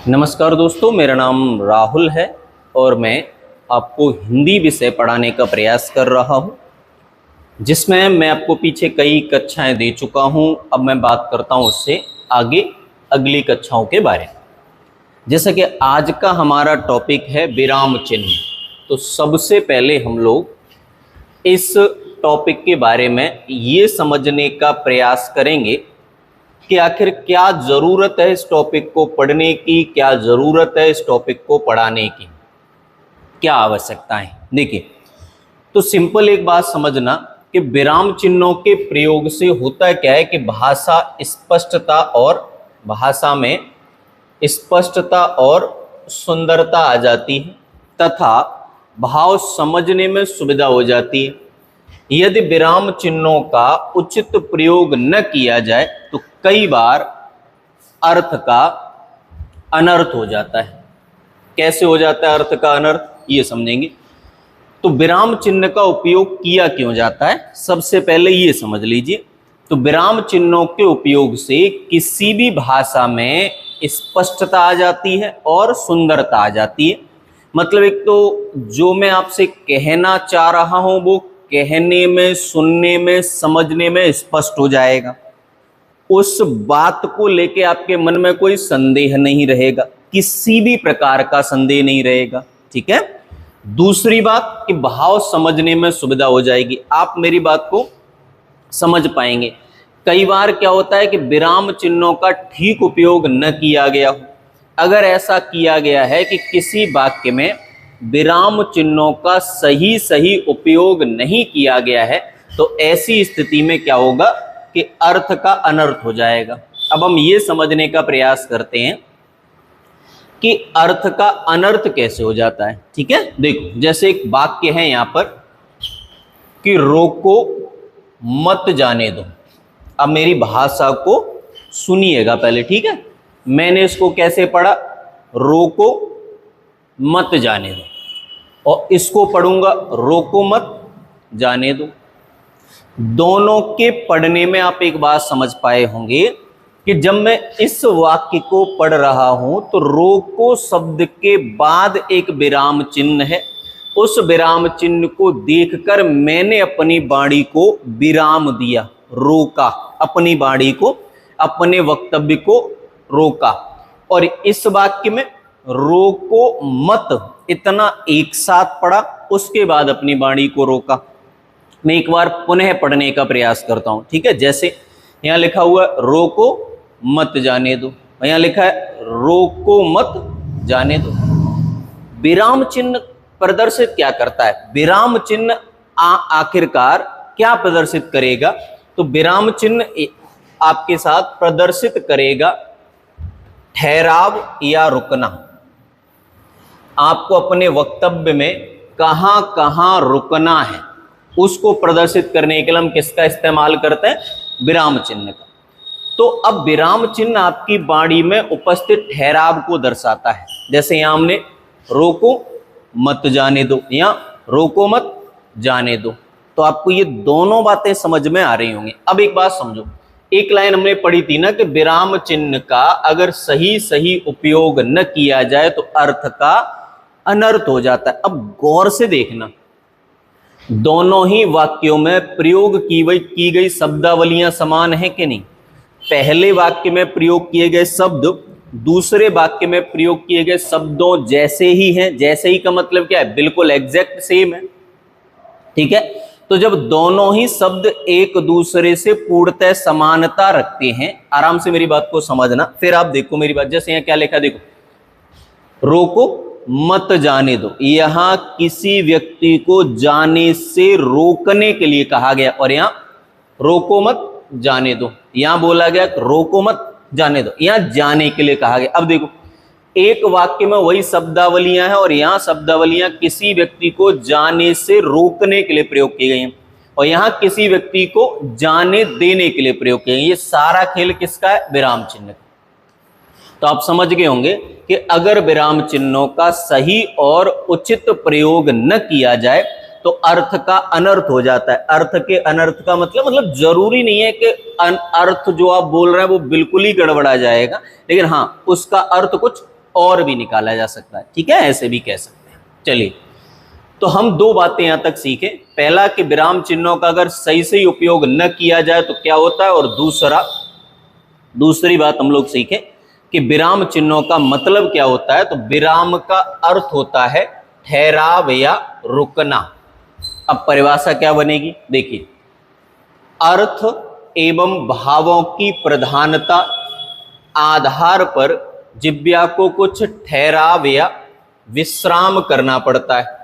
नमस्कार दोस्तों, मेरा नाम राहुल है और मैं आपको हिंदी विषय पढ़ाने का प्रयास कर रहा हूं, जिसमें मैं आपको पीछे कई कक्षाएं दे चुका हूं। अब मैं बात करता हूं उससे आगे अगली कक्षाओं के बारे में। जैसा कि आज का हमारा टॉपिक है विराम चिन्ह, तो सबसे पहले हम लोग इस टॉपिक के बारे में ये समझने का प्रयास करेंगे कि आखिर क्या ज़रूरत है इस टॉपिक को पढ़ने की, क्या ज़रूरत है इस टॉपिक को पढ़ाने की, क्या आवश्यकताएं। देखिए, तो सिंपल एक बात समझना कि विराम चिन्हों के प्रयोग से होता क्या है कि भाषा में स्पष्टता और सुंदरता आ जाती है तथा भाव समझने में सुविधा हो जाती है। यदि विराम चिन्हों का उचित प्रयोग न किया जाए तो कई बार अर्थ का अनर्थ हो जाता है। कैसे हो जाता है अर्थ का अनर्थ, ये समझेंगे। तो विराम चिन्ह का उपयोग किया क्यों जाता है, सबसे पहले ये समझ लीजिए। तो विराम चिन्हों के उपयोग से किसी भी भाषा में स्पष्टता आ जाती है और सुंदरता आ जाती है। मतलब एक तो जो मैं आपसे कहना चाह रहा हूं वो कहने में, सुनने में, समझने में स्पष्ट हो जाएगा। उस बात को लेके आपके मन में कोई संदेह नहीं रहेगा, किसी भी प्रकार का संदेह नहीं रहेगा। ठीक है। दूसरी बात कि भाव समझने में सुविधा हो जाएगी, आप मेरी बात को समझ पाएंगे। कई बार क्या होता है कि विराम चिन्हों का ठीक उपयोग न किया गया हो। अगर ऐसा किया गया है कि किसी वाक्य में विराम चिन्हों का सही उपयोग नहीं किया गया है, तो ऐसी स्थिति में क्या होगा कि अर्थ का अनर्थ हो जाएगा। अब हम ये समझने का प्रयास करते हैं कि अर्थ का अनर्थ कैसे हो जाता है। ठीक है, देखो, जैसे एक वाक्य है यहां पर कि रोको मत जाने दो। अब मेरी भाषा को सुनिएगा पहले, ठीक है। मैंने इसको कैसे पढ़ा, रोको मत जाने दो, और इसको पढ़ूंगा रोको मत जाने दो। दोनों के पढ़ने में आप एक बात समझ पाए होंगे कि जब मैं इस वाक्य को पढ़ रहा हूं तो रोको शब्द के बाद एक विराम चिन्ह है। उस विराम चिन्ह को देखकर मैंने अपनी वाणी को विराम दिया, रोका, अपनी वाणी को, अपने वक्तव्य को रोका। और इस वाक्य में रोको मत इतना एक साथ पढ़ा, उसके बाद अपनी वाणी को रोका। मैं एक बार पुनः पढ़ने का प्रयास करता हूं, ठीक है। जैसे यहां लिखा हुआ है रोको मत जाने दो, यहां लिखा है रोको मत जाने दो। विराम चिन्ह प्रदर्शित क्या करता है, विराम चिन्ह आखिरकार क्या प्रदर्शित करेगा, तो विराम चिन्ह आपके साथ प्रदर्शित करेगा ठहराव या रुकना। आपको अपने वक्तव्य में कहां कहां रुकना है उसको प्रदर्शित करने के लिए हम किसका इस्तेमाल करते हैं, विराम चिन्ह का। तो अब विराम चिन्ह आपकी वाणी में उपस्थित ठहराव को दर्शाता है। जैसे यहां हमने रोको मत जाने दो या रोको मत जाने दो, तो आपको ये दोनों बातें समझ में आ रही होंगी। अब एक बात समझो, एक लाइन हमने पढ़ी थी ना कि विराम चिन्ह का अगर सही उपयोग न किया जाए तो अर्थ का अनर्थ हो जाता है। अब गौर से देखना, दोनों ही वाक्यों में प्रयोग की गई शब्दावलियां समान है कि नहीं। पहले वाक्य में प्रयोग किए गए शब्द दूसरे वाक्य में प्रयोग किए गए शब्दों जैसे ही हैं। जैसे ही का मतलब क्या है, बिल्कुल एग्जैक्ट सेम है। ठीक है, तो जब दोनों ही शब्द एक दूसरे से पूर्णतः समानता रखते हैं, आराम से मेरी बात को समझना, फिर आप देखो मेरी बात। जैसे यहाँ क्या लिखा, देखो, रोको मत जाने दो, यहां किसी व्यक्ति को जाने से रोकने के लिए कहा गया, और यहां रोको मत जाने दो, यहां बोला गया रोको मत जाने दो, यहां जाने के लिए कहा गया। अब देखो, एक वाक्य में वही शब्दावलियां हैं और यहां शब्दावलियां किसी व्यक्ति को जाने से रोकने के लिए प्रयोग की गई हैं, और यहां किसी व्यक्ति को जाने देने के लिए प्रयोग किए गए। ये सारा खेल किसका है, विराम चिन्ह का। तो आप समझ गए होंगे कि अगर विराम चिन्हों का सही और उचित प्रयोग न किया जाए तो अर्थ का अनर्थ हो जाता है। अर्थ के अनर्थ का मतलब जरूरी नहीं है कि अर्थ जो आप बोल रहे हैं वो बिल्कुल ही गड़बड़ा जाएगा, लेकिन हाँ, उसका अर्थ कुछ और भी निकाला जा सकता है, ठीक है, ऐसे भी कह सकते हैं। चलिए, तो हम दो बातें यहां तक सीखे। पहला कि विराम चिन्हों का अगर सही सही उपयोग न किया जाए तो क्या होता है, और दूसरी बात हम लोग सीखे कि विराम चिन्हों का मतलब क्या होता है। तो विराम का अर्थ होता है ठहराव या रुकना। अब परिभाषा क्या बनेगी, देखिए, अर्थ एवं भावों की प्रधानता आधार पर जिह्वा को कुछ ठहराव या विश्राम करना पड़ता है।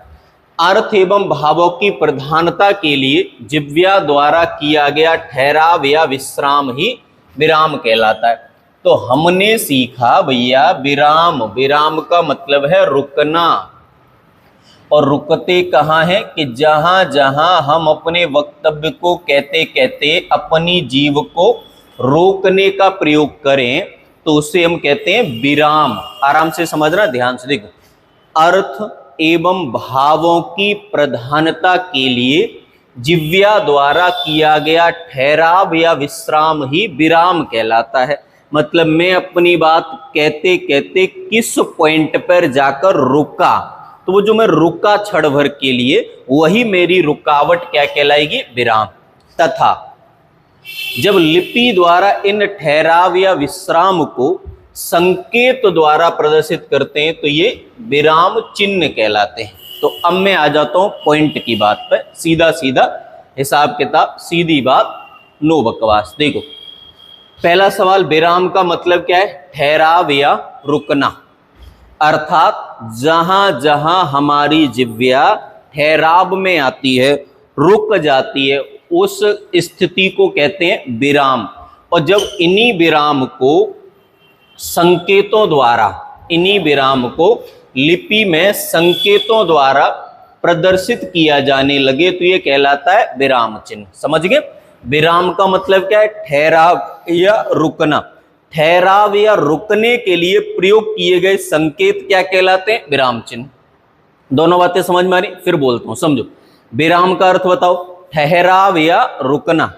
अर्थ एवं भावों की प्रधानता के लिए जिह्वा द्वारा किया गया ठहराव या विश्राम ही विराम कहलाता है। तो हमने सीखा भैया विराम का मतलब है रुकना। और रुकते कहाँ हैं कि जहां जहां हम अपने वक्तव्य को कहते कहते अपनी जीव को रोकने का प्रयोग करें तो उसे हम कहते हैं विराम। आराम से समझना, ध्यान से देखो। अर्थ एवं भावों की प्रधानता के लिए जिह्वा द्वारा किया गया ठहराव या विश्राम ही विराम कहलाता है। मतलब मैं अपनी बात कहते कहते किस पॉइंट पर जाकर रुका, तो वो जो मैं रुका क्षण भर के लिए, वही मेरी रुकावट क्या कहलाएगी, विराम। तथा जब लिपि द्वारा इन ठहराव या विश्राम को संकेत द्वारा प्रदर्शित करते हैं तो ये विराम चिन्ह कहलाते हैं। तो अब मैं आ जाता हूं पॉइंट की बात पर, सीधा सीधा हिसाब किताब, सीधी बात, नो बकवास। देखो, पहला सवाल, विराम का मतलब क्या है, ठहराव या रुकना। अर्थात जहां जहां हमारी जिह्वा ठहराव में आती है, रुक जाती है, उस स्थिति को कहते हैं विराम। और जब इन्हीं विराम को संकेतों द्वारा, इन्हीं विराम को लिपि में संकेतों द्वारा प्रदर्शित किया जाने लगे तो ये कहलाता है विराम चिन्ह। समझ गए? विराम का मतलब क्या है, ठहराव या रुकना। ठहराव या रुकने के लिए प्रयोग किए गए संकेत क्या कहलाते हैं, विराम चिन्ह। दोनों बातें समझ में आ रही? फिर बोलता हूं, समझो। विराम का अर्थ बताओ, ठहराव या रुकना।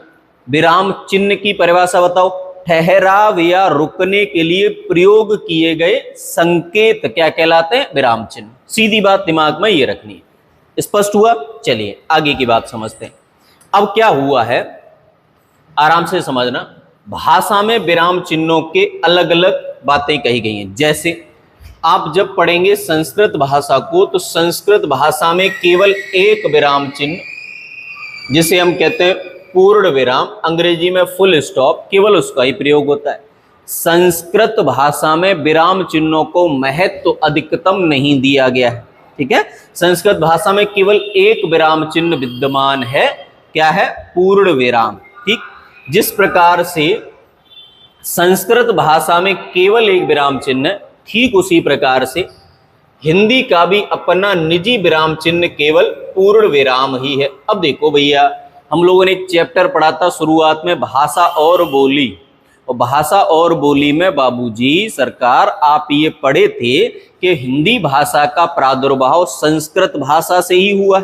विराम चिन्ह की परिभाषा बताओ, ठहराव या रुकने के लिए प्रयोग किए गए संकेत क्या कहलाते हैं, विराम चिन्ह। सीधी बात दिमाग में ये रखनी है। स्पष्ट हुआ? चलिए आगे की बात समझते हैं। अब क्या हुआ है, आराम से समझना। भाषा में विराम चिन्हों के अलग अलग बातें कही गई हैं। जैसे आप जब पढ़ेंगे संस्कृत भाषा को, तो संस्कृत भाषा में केवल एक विराम चिन्ह, जिसे हम कहते हैं पूर्ण विराम, अंग्रेजी में फुल स्टॉप, केवल उसका ही प्रयोग होता है। संस्कृत भाषा में विराम चिन्हों को महत्व अधिकतम नहीं दिया गया है, ठीक है। संस्कृत भाषा में केवल एक विराम चिन्ह विद्यमान है, क्या है, पूर्ण विराम, ठीक। जिस प्रकार से संस्कृत भाषा में केवल एक विराम चिन्ह, ठीक उसी प्रकार से हिंदी का भी अपना निजी विराम चिन्ह केवल पूर्ण विराम ही है। अब देखो भैया, हम लोगों ने एक चैप्टर पढ़ा था शुरुआत में, भाषा और बोली। और भाषा और बोली में बाबूजी सरकार आप ये पढ़े थे कि हिंदी भाषा का प्रादुर्भाव संस्कृत भाषा से ही हुआ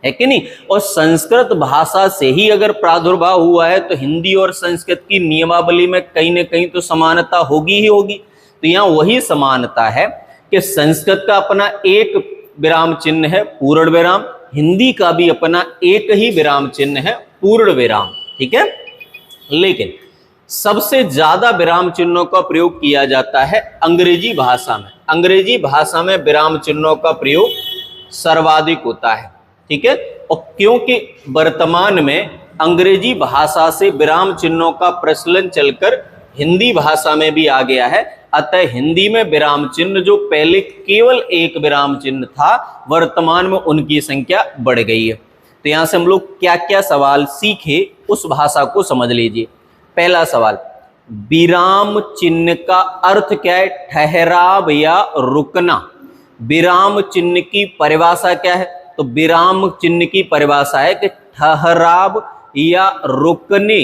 है कि नहीं। और संस्कृत भाषा से ही अगर प्रादुर्भाव हुआ है तो हिंदी और संस्कृत की नियमावली में कहीं ना कहीं तो समानता होगी ही होगी। तो यहाँ वही समानता है कि संस्कृत का अपना एक विराम चिन्ह है पूर्ण विराम, हिंदी का भी अपना एक ही विराम चिन्ह है पूर्ण विराम, ठीक है। लेकिन सबसे ज्यादा विराम चिन्हों का प्रयोग किया जाता है अंग्रेजी भाषा में। अंग्रेजी भाषा में विराम चिन्हों का प्रयोग सर्वाधिक होता है, ठीक है। और क्योंकि वर्तमान में अंग्रेजी भाषा से विराम चिन्हों का प्रचलन चलकर हिंदी भाषा में भी आ गया है, अतः हिंदी में विराम चिन्ह जो पहले केवल एक विराम चिन्ह था, वर्तमान में उनकी संख्या बढ़ गई है। तो यहां से हम लोग क्या क्या सवाल सीखे उस भाषा को समझ लीजिए। पहला सवाल, विराम चिन्ह का अर्थ क्या है, ठहराव या रुकना। विराम चिन्ह की परिभाषा क्या है, तो विराम चिन्ह की परिभाषा है कि ठहराव या रुकने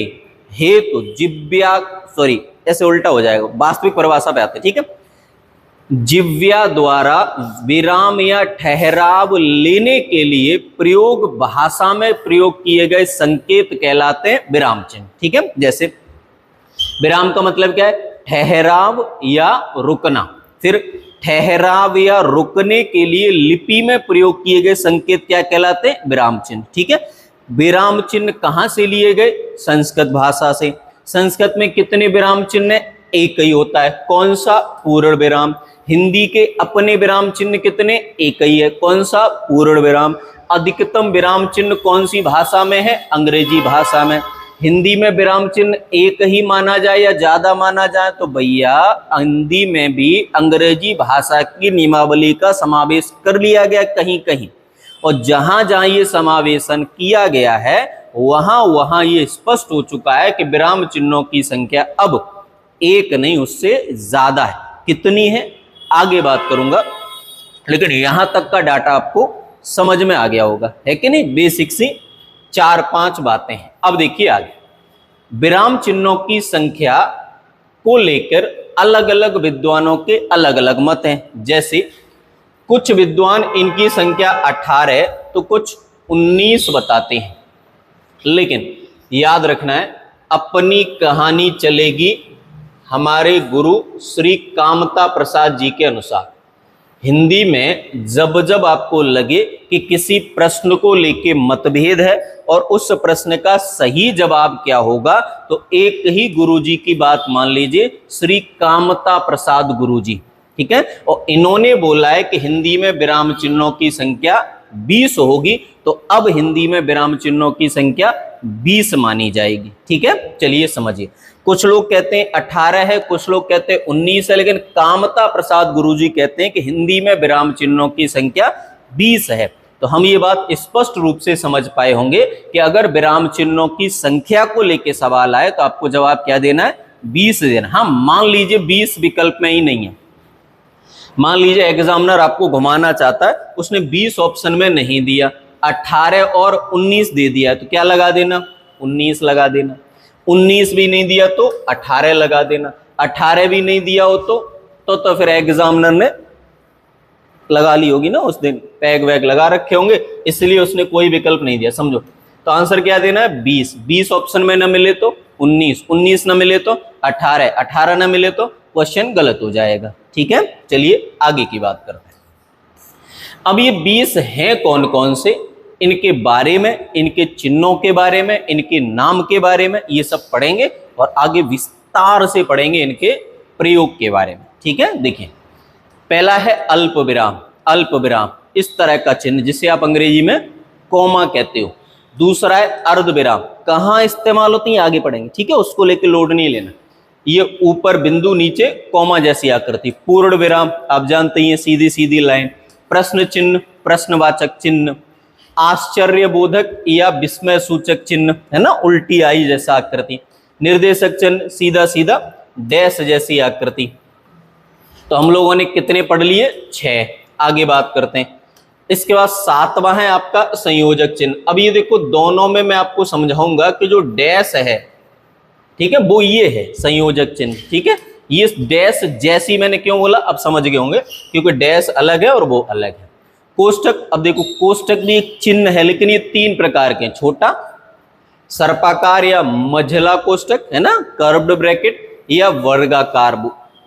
हेतु जिह्वा, सॉरी ऐसे उल्टा हो जाएगा, वास्तविक परिभाषा पे आते हैं, ठीक है। जिह्वा द्वारा विराम या ठहराव लेने के लिए प्रयोग, भाषा में प्रयोग किए गए संकेत कहलाते हैं विराम चिन्ह, ठीक है। जैसे विराम का मतलब क्या है, ठहराव या रुकना। फिर ठहराव या रुकने के लिए लिपि में प्रयोग किए गए संकेत क्या कहलाते हैं? विराम चिन्ह। ठीक है, विराम चिन्ह कहां से लिए गए? संस्कृत भाषा से। संस्कृत में कितने विराम चिन्ह है? एक ही होता है। कौन सा? पूर्ण विराम। हिंदी के अपने विराम चिन्ह कितने? एक ही है। कौन सा? पूर्ण विराम। अधिकतम विराम चिन्ह कौन सी भाषा में है? अंग्रेजी भाषा में। हिंदी में विराम चिन्ह एक ही माना जाए या ज्यादा माना जाए? तो भैया हिंदी में भी अंग्रेजी भाषा की नियमावली का समावेश कर लिया गया कहीं कहीं, और जहां जहां ये समावेशन किया गया है वहां वहां ये स्पष्ट हो चुका है कि विराम चिन्हों की संख्या अब एक नहीं उससे ज्यादा है। कितनी है आगे बात करूंगा, लेकिन यहां तक का डाटा आपको समझ में आ गया होगा, है कि नहीं? बेसिक सी 4-5 बातें हैं। अब देखिए आगे, विराम चिन्हों की संख्या को लेकर अलग अलग विद्वानों के अलग अलग मत हैं। जैसे कुछ विद्वान इनकी संख्या 18 है तो कुछ 19 बताते हैं, लेकिन याद रखना है अपनी कहानी चलेगी हमारे गुरु श्री कामता प्रसाद जी के अनुसार। हिंदी में जब जब आपको लगे कि किसी प्रश्न को लेके मतभेद है और उस प्रश्न का सही जवाब क्या होगा, तो एक ही गुरुजी की बात मान लीजिए, श्री कामता प्रसाद गुरुजी। ठीक है, और इन्होंने बोला है कि हिंदी में विराम चिन्हों की संख्या 20 होगी, तो अब हिंदी में विराम चिन्हों की संख्या 20 मानी जाएगी। ठीक है, चलिए समझिए। कुछ लोग कहते हैं 18 है, कुछ लोग कहते हैं 19 है, लेकिन कामता प्रसाद गुरुजी कहते हैं कि हिंदी में विराम चिन्हों की संख्या 20 है। तो हम ये बात स्पष्ट रूप से समझ पाए होंगे कि अगर विराम चिन्हों की संख्या को लेकर सवाल आए तो आपको जवाब क्या देना है? 20 देना। हाँ, मान लीजिए 20 विकल्प में ही नहीं है, मान लीजिए एग्जामिनर आपको घुमाना चाहता है, उसने 20 ऑप्शन में नहीं दिया, 18 और 19 दे दिया, तो क्या लगा देना? 19 लगा देना। 19 भी नहीं दिया तो 18 लगा देना। 18 भी नहीं दिया हो तो फिर एग्जामिनर ने लगा ली होगी ना, उस दिन पैग वैग लगा रखे होंगे, इसलिए उसने कोई विकल्प नहीं दिया। समझो, तो आंसर क्या देना है? 20। 20 ऑप्शन में न मिले तो 19, 19 न मिले तो 18, 18 न मिले तो क्वेश्चन गलत हो जाएगा। ठीक है, चलिए आगे की बात करते हैं। अब ये 20 हैं कौन कौन से, इनके बारे में, इनके चिन्हों के बारे में, इनके नाम के बारे में, ये सब पढ़ेंगे और आगे विस्तार से पढ़ेंगे इनके प्रयोग के बारे में। ठीक है, देखिए पहला है अल्प विराम। अल्प विराम इस तरह का चिन्ह जिसे आप अंग्रेजी में कॉमा कहते हो। दूसरा है अर्ध विराम, कहाँ इस्तेमाल होती है आगे पढ़ेंगे। ठीक है, उसको लेकर लोड नहीं लेना। ये ऊपर बिंदु, नीचे कॉमा जैसी आकृति। पूर्ण विराम आप जानते ही हैं, सीधी सीधी लाइन। प्रश्न चिन्ह, प्रश्नवाचक चिन्ह। आश्चर्यबोधक या विस्मय सूचक चिन्ह, है ना, उल्टी आई जैसा आकृति। निर्देशक चिन्ह, सीधा सीधा डैश जैसी आकृति। तो हम लोगों ने कितने पढ़ लिए? 6। आगे बात करते हैं। इसके बाद 7वां है आपका संयोजक चिन्ह। अब ये देखो, दोनों में मैं आपको समझाऊंगा कि जो डैश है, ठीक है, वो ये है संयोजक चिन्ह। ठीक है, ये डैश जैसी मैंने क्यों बोला अब समझ गए होंगे, क्योंकि डैश अलग है और वो अलग है। कोष्टक, अब देखो कोष्टक भी एक चिन्ह है, लेकिन ये 3 प्रकार के हैं। छोटा, सर्पाकार या मझला कोष्टक, है ना, कर्व्ड ब्रैकेट, या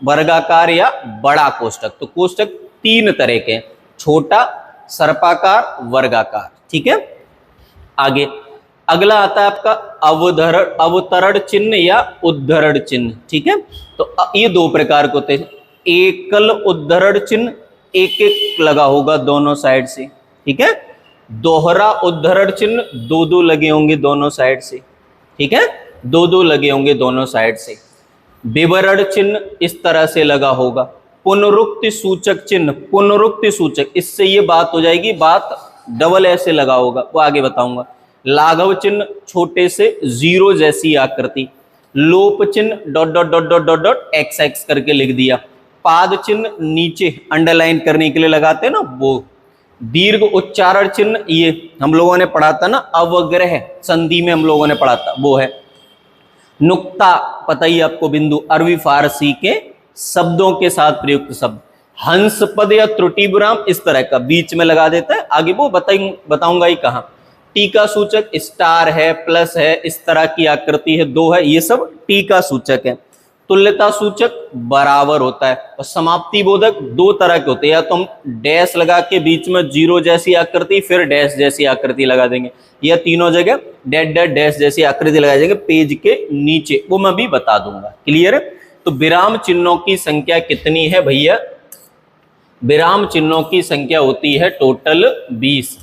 वर्गाकार या बड़ा कोष्टक। तो कोष्टक 3 तरह के हैं, छोटा, सर्पाकार, वर्गाकार। ठीक है, आगे अगला आता है आपका अवतरण चिन्ह या उद्धरण चिन्ह। ठीक है, तो ये 2 प्रकार के होते हैं। एकल उद्धरण चिन्ह, एक एक लगा होगा दोनों साइड से। ठीक है, दोहरा उद्धरण चिन्ह 2-2 लगे होंगे दोनों साइड से। ठीक है, 2-2 लगे होंगे दोनों साइड से। विवरण चिन्ह इस तरह से लगा होगा। पुनरुक्ति सूचक चिन्ह, पुनरुक्ति सूचक, इससे ये बात हो जाएगी, बात डबल ऐसे लगा होगा, वो आगे बताऊंगा। लाघव चिन्ह, छोटे से 0 जैसी आकृति। लोप चिन्ह dot dot dot dot dot dot XX करके लिख दिया। पाद चिन्ह नीचे अंडरलाइन करने के लिए लगाते हैं ना वो। दीर्घ उच्चारण चिन्ह, ये हम लोगों ने पढ़ा था ना, अवग्रह संधि में हम लोगों ने पढ़ा था, वो है। नुक्ता, पता ही आपको, बिंदु, अरबी फारसी के शब्दों के साथ प्रयुक्त शब्द। हंस पद या त्रुटि विराम इस तरह का बीच में लगा देता है, आगे वो बताऊंगा ही कहाँ। टीका सूचक, स्टार है, प्लस है, इस तरह की आकृति है, 2 है, ये सब टीका सूचक है। तुल्यता सूचक बराबर होता है, और समाप्ति बोधक दो तरह के होते हैं, या तो हम डैश लगा के बीच में जीरो जैसी आकृति फिर डैश जैसी आकृति लगा देंगे, या तीनों जगह डैश डैश डैश जैसी आकृति लगा देंगे पेज के नीचे, वो मैं भी बता दूंगा। क्लियर है? तो विराम चिन्हों की संख्या कितनी है भैया? विराम चिन्हों की संख्या होती है टोटल 20।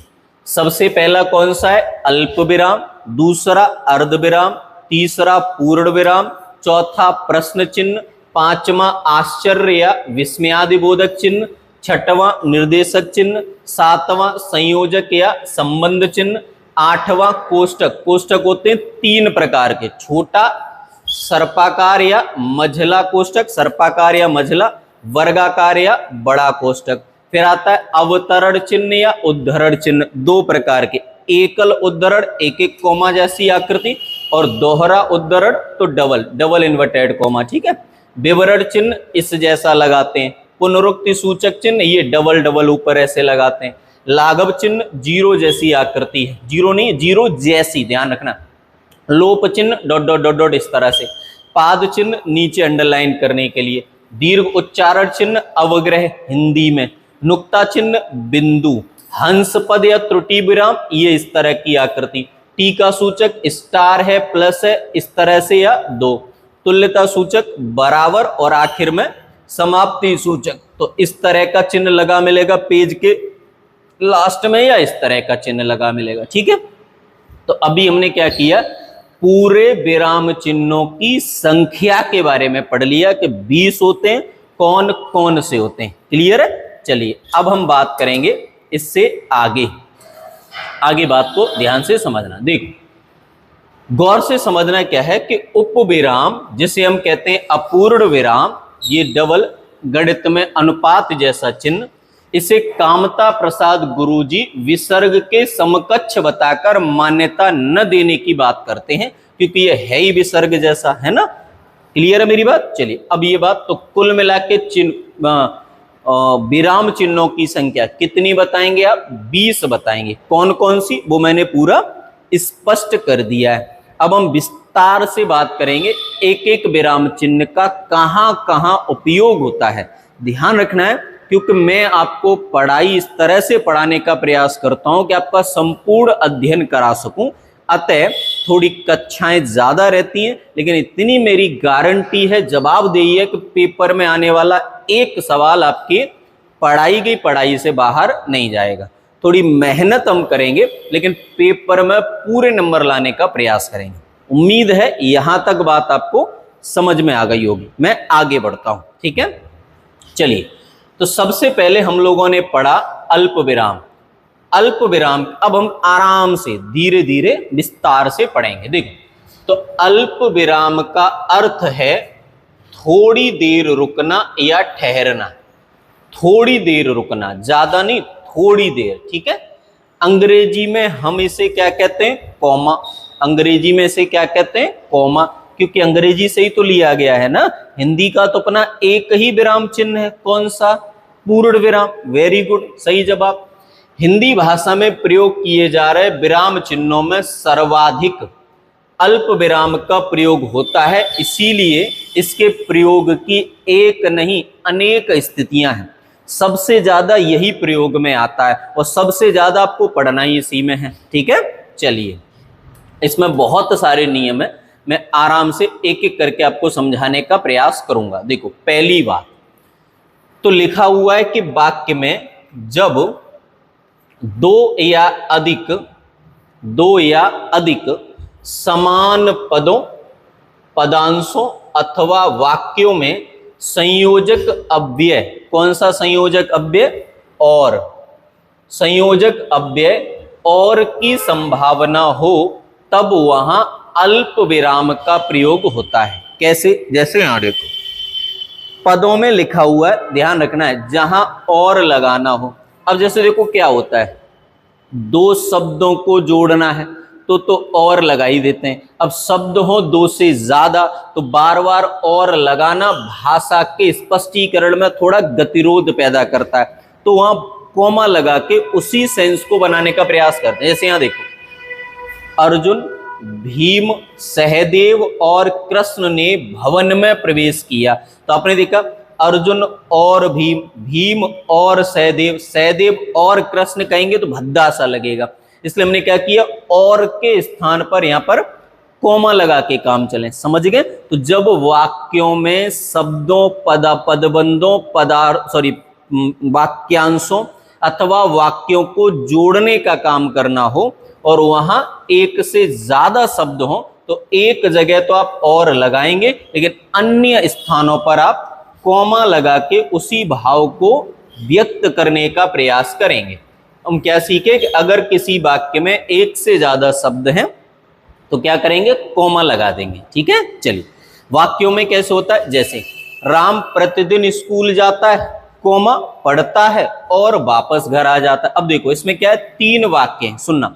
सबसे पहला कौन सा है? अल्प विराम, दूसरा अर्ध विराम, तीसरा पूर्ण विराम, चौथा प्रश्न चिन्ह, पांचवा आश्चर्य या विस्मयादिबोधक चिन्ह, छठवां निर्देशक चिन्ह, सातवां संयोजक या संबंध चिन्ह, आठवां कोष्टक। कोष्टक होते हैं 3 प्रकार के, छोटा, सर्पाकार या मझला कोष्टक, सर्पाकार या मझला, वर्गाकार या बड़ा कोष्टक। फिर आता है अवतरण चिन्ह या उद्धरण चिन्ह, 2 प्रकार के, एकल उद्धरण एक एक कोमा जैसी आकृति, और दोहरा उद्धरण तो डबल इन्वर्टेड कोमा। ठीक है? विवरण चिन्ह इस जैसा लगाते हैं, पुनरुक्ति सूचक चिन्ह ये डबल ऊपर ऐसे लगाते हैं, लाघव चिन्ह जीरो जैसी आकृति है, जीरो नहीं जीरो जैसी, ध्यान रखना, लोप चिन्ह डॉट डॉट डॉट डॉट इस तरह से, पाद चिन्ह नीचे अंडरलाइन करने के लिए, दीर्घ उच्चारण चिन्ह अवग्रह हिंदी में, नुक्ता चिन्ह बिंदु, हंस पद या त्रुटि विराम ये इस तरह की आकृति, टीका सूचक स्टार है प्लस है इस तरह से या 2, तुल्यता सूचक बराबर, और आखिर में समाप्ति सूचक तो इस तरह का चिन्ह लगा मिलेगा पेज के लास्ट में, या इस तरह का चिन्ह लगा मिलेगा। ठीक है? तो अभी हमने क्या किया? पूरे विराम चिन्हों की संख्या के बारे में पढ़ लिया कि 20 होते हैं, कौन कौन से होते हैं। क्लियर है? चलिए अब हम बात करेंगे इससे आगे बात को ध्यान से समझना। देखो गौर से समझना क्या है कि उपविराम जिसे हम कहते हैं अपूर्ण विराम, ये डबल गणित में अनुपात जैसा चिन्ह, इसे कामता प्रसाद गुरुजी विसर्ग के समकक्ष बताकर मान्यता न देने की बात करते हैं, क्योंकि ये है ही विसर्ग जैसा, है ना? क्लियर है मेरी बात? चलिए अब ये बात, तो कुल मिला के चिन्ह विराम चिन्हों की संख्या कितनी बताएंगे आप? 20 बताएंगे। कौन कौन सी वो मैंने पूरा स्पष्ट कर दिया है। अब हम विस्तार से बात करेंगे एक एक विराम चिन्ह का कहां कहां उपयोग होता है। ध्यान रखना है क्योंकि मैं आपको पढ़ाई इस तरह से पढ़ाने का प्रयास करता हूं कि आपका संपूर्ण अध्ययन करा सकूं, अतः थोड़ी कक्षाएं ज्यादा रहती हैं, लेकिन इतनी मेरी गारंटी है, जवाबदेही है कि पेपर में आने वाला एक सवाल आपकी पढ़ाई गई पढ़ाई से बाहर नहीं जाएगा। थोड़ी मेहनत हम करेंगे लेकिन पेपर में पूरे नंबर लाने का प्रयास करेंगे। उम्मीद है यहां तक बात आपको समझ में आ गई होगी। मैं आगे बढ़ता हूं, ठीक है? चलिए, तो सबसे पहले हम लोगों ने पढ़ा अल्प विराम। अल्प विराम अब हम आराम से धीरे धीरे विस्तार से पढ़ेंगे। देखो, तो अल्प विराम का अर्थ है थोड़ी देर रुकना या ठहरना। थोड़ी देर रुकना, ज्यादा नहीं, थोड़ी देर। ठीक है? अंग्रेजी में हम इसे क्या कहते हैं? कॉमा। अंग्रेजी में इसे क्या कहते हैं? कॉमा, क्योंकि अंग्रेजी से ही तो लिया गया है ना। हिंदी का तो अपना एक ही विराम चिन्ह है, कौन सा? पूर्ण विराम। वेरी गुड, सही जवाब। हिंदी भाषा में प्रयोग किए जा रहे विराम चिन्हों में सर्वाधिक अल्प विराम का प्रयोग होता है, इसीलिए इसके प्रयोग की एक नहीं अनेक स्थितियां हैं। सबसे ज्यादा यही प्रयोग में आता है और सबसे ज्यादा आपको पढ़ना ही इसी में है। ठीक है? चलिए, इसमें बहुत सारे नियम है, मैं आराम से एक एक करके आपको समझाने का प्रयास करूंगा। देखो, पहली बात तो लिखा हुआ है कि वाक्य में जब दो या अधिक समान पदों, पदांशों अथवा वाक्यों में संयोजक अव्यय, कौन सा संयोजक अव्यय? और संयोजक अव्यय और की संभावना हो, तब वहां अल्प विराम का प्रयोग होता है। कैसे? जैसे यहां देखो, पदों में लिखा हुआ है, ध्यान रखना है, जहां और लगाना हो। अब जैसे देखो क्या होता है, दो शब्दों को जोड़ना है तो और लगा ही देते हैं। अब शब्द हो दो से ज्यादा तो बार बार और लगाना भाषा के स्पष्टीकरण में थोड़ा गतिरोध पैदा करता है, तो वहां कॉमा लगा के उसी सेंस को बनाने का प्रयास करते हैं। जैसे यहां देखो, अर्जुन भीम, सहदेव और कृष्ण ने भवन में प्रवेश किया। तो आपने देखा अर्जुन और भीम, भीम और सहदेव, सहदेव और कृष्ण कहेंगे तो भद्दा सा लगेगा, इसलिए हमने क्या किया, और के स्थान पर यहां पर कोमा लगा के काम चले। समझ गए? तो जब वाक्यों में शब्दों, पदबंधों, वाक्यांशों अथवा वाक्यों को जोड़ने का काम करना हो और वहां एक से ज्यादा शब्द हो तो एक जगह तो आप और लगाएंगे, लेकिन अन्य स्थानों पर आप कॉमा लगा के उसी भाव को व्यक्त करने का प्रयास करेंगे। हम क्या सीखे कि अगर किसी वाक्य में एक से ज्यादा शब्द हैं तो क्या करेंगे, कॉमा लगा देंगे। ठीक है, चलिए वाक्यों में कैसे होता है, जैसे राम प्रतिदिन स्कूल जाता है, कोमा पढ़ता है और वापस घर आ जाता है। अब देखो इसमें क्या है, 3 वाक्य हैं, सुनना।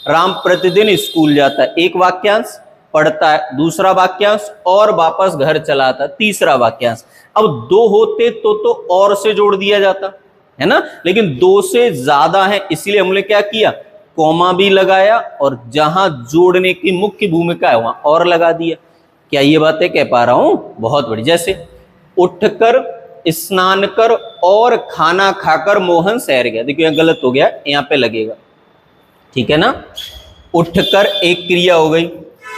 राम प्रतिदिन स्कूल जाता है, एक वाक्यांश, पढ़ता है दूसरा वाक्यांश, और वापस घर चला आता है तीसरा वाक्यांश। अब 2 होते तो और से जोड़ दिया जाता है ना, लेकिन 2 से ज्यादा है, इसलिए हमने क्या किया, कॉमा भी लगाया और जहां जोड़ने की मुख्य भूमिका है वहां और लगा दिया। क्या ये बातें कह पा रहा हूं? बहुत बड़ी। जैसे उठकर, स्नान कर और खाना खाकर मोहन शहर गया। देखिए यहां गलत हो गया, यहां पे लगेगा, ठीक है ना। उठकर एक क्रिया हो गई,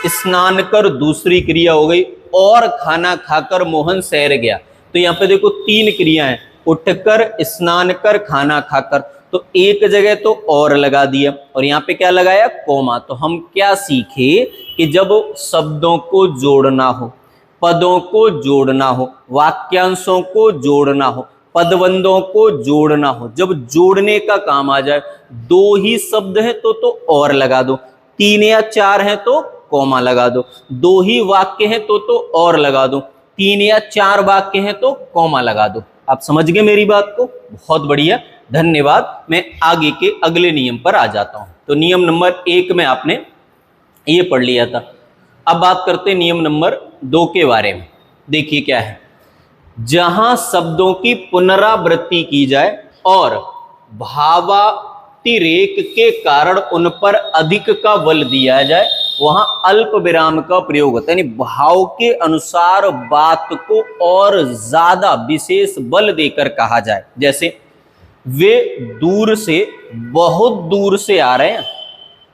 स्नान कर दूसरी क्रिया हो गई, और खाना खाकर मोहन शहर गया। तो यहां पे देखो 3 क्रिया है, उठकर, स्नान कर, खाना खाकर। तो एक जगह तो और लगा दिया और यहाँ पे क्या लगाया, कोमा। तो हम क्या सीखे कि जब शब्दों को जोड़ना हो, पदों को जोड़ना हो, वाक्यांशों को जोड़ना हो, पदबंधों को जोड़ना हो, जब जोड़ने का काम आ जाए, 2 ही शब्द हैं तो और लगा दो, 3 या 4 हैं तो कोमा लगा दो, 2 ही वाक्य हैं तो और लगा दो, 3 या 4 वाक्य हैं तो कोमा लगा दो। आप समझ गए मेरी बात को? बहुत बढ़िया, धन्यवाद। मैं आगे के अगले नियम पर आ जाता हूं। तो नियम नंबर 1 में आपने ये पढ़ लिया था। अब बात करते हैं नियम नंबर 2 के बारे में। देखिए क्या है, जहां शब्दों की पुनरावृत्ति की जाए और भावातिरेक के कारण उन पर अधिक का बल दिया जाए, वहां अल्प विराम का प्रयोग होता है, यानी भाव के अनुसार बात को और ज्यादा विशेष बल देकर कहा जाए। जैसे वे दूर से, बहुत दूर से आ रहे हैं।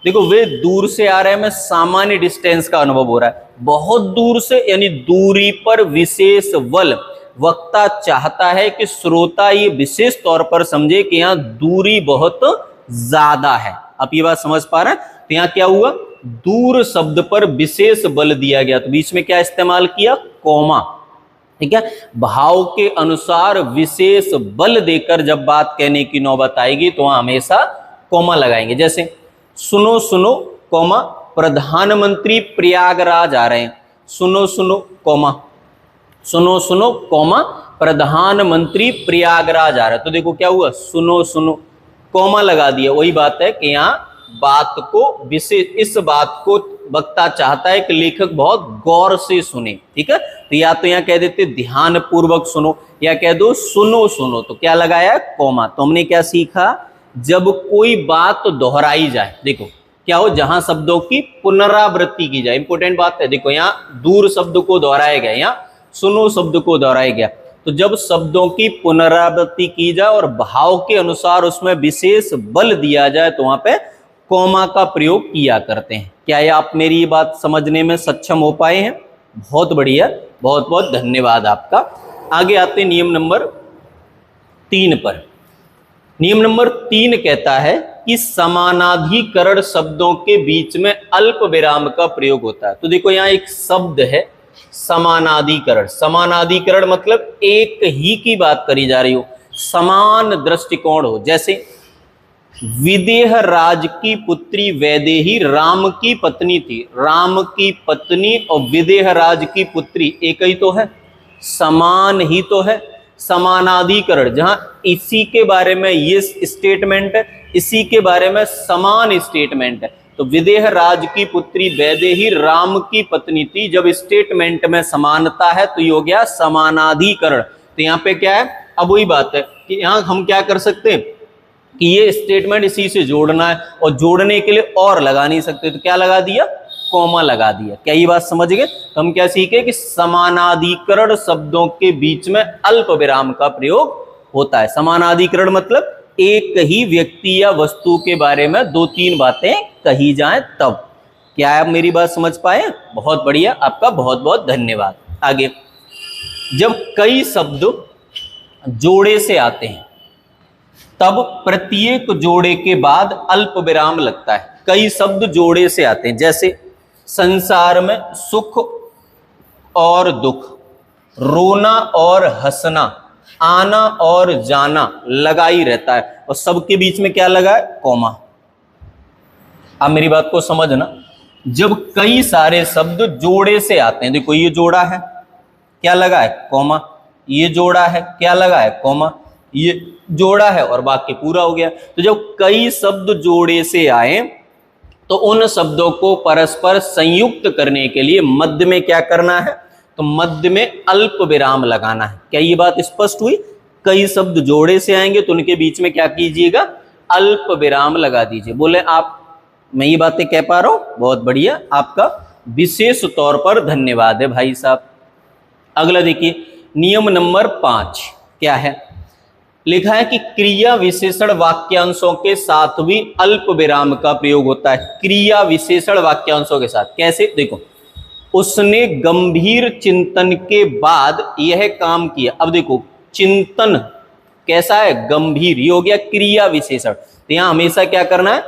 देखो वे दूर से आ रहे हैं में सामान्य डिस्टेंस का अनुभव हो रहा है, बहुत दूर से यानी दूरी पर विशेष बल। वक्ता चाहता है कि श्रोता ये विशेष तौर पर समझे कि यहाँ दूरी बहुत ज्यादा है। आप ये बात समझ पा रहे हैं? तो यहाँ क्या हुआ, दूर शब्द पर विशेष बल दिया गया, तो बीच में क्या इस्तेमाल किया, कोमा। ठीक है, भाव के अनुसार विशेष बल देकर जब बात कहने की नौबत आएगी तो वहां हमेशा कोमा लगाएंगे। जैसे सुनो सुनो कोमा प्रधानमंत्री प्रयागराज आ रहे हैं, सुनो सुनो कोमा, सुनो सुनो कोमा प्रधानमंत्री प्रयागराज आ रहे हैं। तो देखो क्या हुआ, सुनो सुनो कोमा लगा दिया। वही बात है कि यहाँ बात को विशेष, इस बात को वक्ता चाहता है कि लेखक बहुत गौर से सुने। ठीक है, तो या तो यहाँ कह देते ध्यान पूर्वक सुनो, या कह दो सुनो सुनो, तो क्या लगाया, कोमा। तो हमने क्या सीखा, जब कोई बात दोहराई जाए, देखो क्या हो, जहां शब्दों की पुनरावृत्ति की जाए, इंपोर्टेंट बात है। देखो यहाँ दूर शब्द को दोहराया गया, यहाँ सुनो शब्द को दोहराया गया। तो जब शब्दों की पुनरावृत्ति की जाए और भाव के अनुसार उसमें विशेष बल दिया जाए तो वहां पे कोमा का प्रयोग किया करते हैं। क्या ये आप मेरी ये बात समझने में सक्षम हो पाए हैं? बहुत बढ़िया, बहुत बहुत धन्यवाद आपका। आगे आते हैं नियम नंबर 3 पर। नियम नंबर 3 कहता है कि समानाधिकरण शब्दों के बीच में अल्प विराम का प्रयोग होता है। तो देखो यहाँ एक शब्द है समानाधिकरण। समानाधिकरण मतलब एक ही की बात करी जा रही हो, समान दृष्टिकोण हो। जैसे विदेह राज की पुत्री वैदेही राम की पत्नी थी, राम की पत्नी और विदेह राज की पुत्री एक ही तो है, समान ही तो है। समानाधिकरण जहां इसी के बारे में ये स्टेटमेंट है, इसी के बारे में समान स्टेटमेंट है। तो विदेह राज की पुत्री वैदेही राम की पत्नी थी, जब स्टेटमेंट में समानता है तो ये हो गया समानाधिकरण। तो यहाँ पे क्या है, अब वही बात है कि यहाँ हम क्या कर सकते हैं कि ये स्टेटमेंट इसी से जोड़ना है और जोड़ने के लिए और लगा नहीं सकते, तो क्या लगा दिया, कॉमा लगा दिया। क्या ये बात समझ गए? तो हम क्या सीखे कि समानाधिकरण शब्दों के बीच में अल्प विराम का प्रयोग होता है। समानाधिकरण मतलब एक ही व्यक्ति या वस्तु के बारे में दो तीन बातें कही जाएं तब। क्या आप मेरी बात समझ पाए? बहुत बढ़िया, आपका बहुत बहुत धन्यवाद। आगे, जब कई शब्द जोड़े से आते हैं तब प्रत्येक जोड़े के बाद अल्प विराम लगता है। कई शब्द जोड़े से आते हैं, जैसे संसार में सुख और दुख, रोना और हंसना, आना और जाना लगा ही रहता है, और सबके बीच में क्या लगा है? कॉमा। आप मेरी बात को समझना, जब कई सारे शब्द जोड़े से आते हैं, देखो ये जोड़ा है, क्या लगा है? कॉमा। ये जोड़ा है, क्या लगा है? कॉमा। ये जोड़ा है और वाक्य पूरा हो गया। तो जब कई शब्द जोड़े से आए तो उन शब्दों को परस्पर संयुक्त करने के लिए मध्य में क्या करना है? तो मध्य में अल्प विराम लगाना है। क्या ये बात स्पष्ट हुई? कई शब्द जोड़े से आएंगे तो उनके बीच में क्या कीजिएगा? अल्प विराम लगा दीजिए। बोले आप, मैं ये बातें कह पा रहा हूं? बहुत बढ़िया, आपका विशेष तौर पर धन्यवाद है भाई साहब। अगला देखिए, नियम नंबर 5 क्या है? लिखा है कि क्रिया विशेषण वाक्यांशों के साथ भी अल्प विराम का प्रयोग होता है। क्रिया विशेषण वाक्यांशों के साथ कैसे? देखो, उसने गंभीर चिंतन के बाद यह काम किया। अब देखो, चिंतन कैसा है? गंभीर। ये हो गया क्रिया विशेषण। तो यहां हमेशा क्या करना है?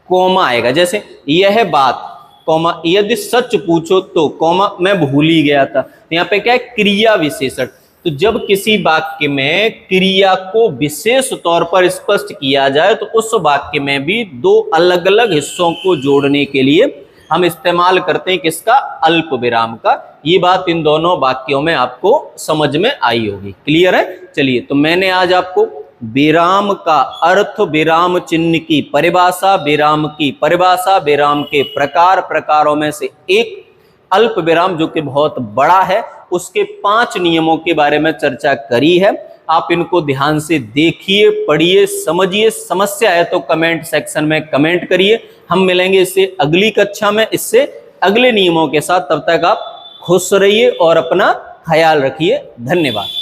कॉमा आएगा। जैसे यह बात, कॉमा, यदि सच पूछो तो, कॉमा, मैं भूल ही गया था। तो यहाँ पे क्या है? क्रिया विशेषण। तो जब किसी वाक्य में क्रिया को विशेष तौर पर स्पष्ट किया जाए तो उस वाक्य में भी दो अलग अलग हिस्सों को जोड़ने के लिए हम इस्तेमाल करते हैं किसका? अल्प विराम का। ये बात इन दोनों वाक्यों में आपको समझ में आई होगी। क्लियर है? चलिए, तो मैंने आज आपको विराम का अर्थ, विराम चिन्ह की परिभाषा, विराम की परिभाषा, विराम के प्रकार, प्रकारों में से एक अल्प विराम जो कि बहुत बड़ा है, उसके 5 नियमों के बारे में चर्चा करी है। आप इनको ध्यान से देखिए, पढ़िए, समझिए। समस्या है तो कमेंट सेक्शन में कमेंट करिए। हम मिलेंगे इससे अगली कक्षा में, इससे अगले नियमों के साथ। तब तक आप खुश रहिए और अपना ख्याल रखिए। धन्यवाद।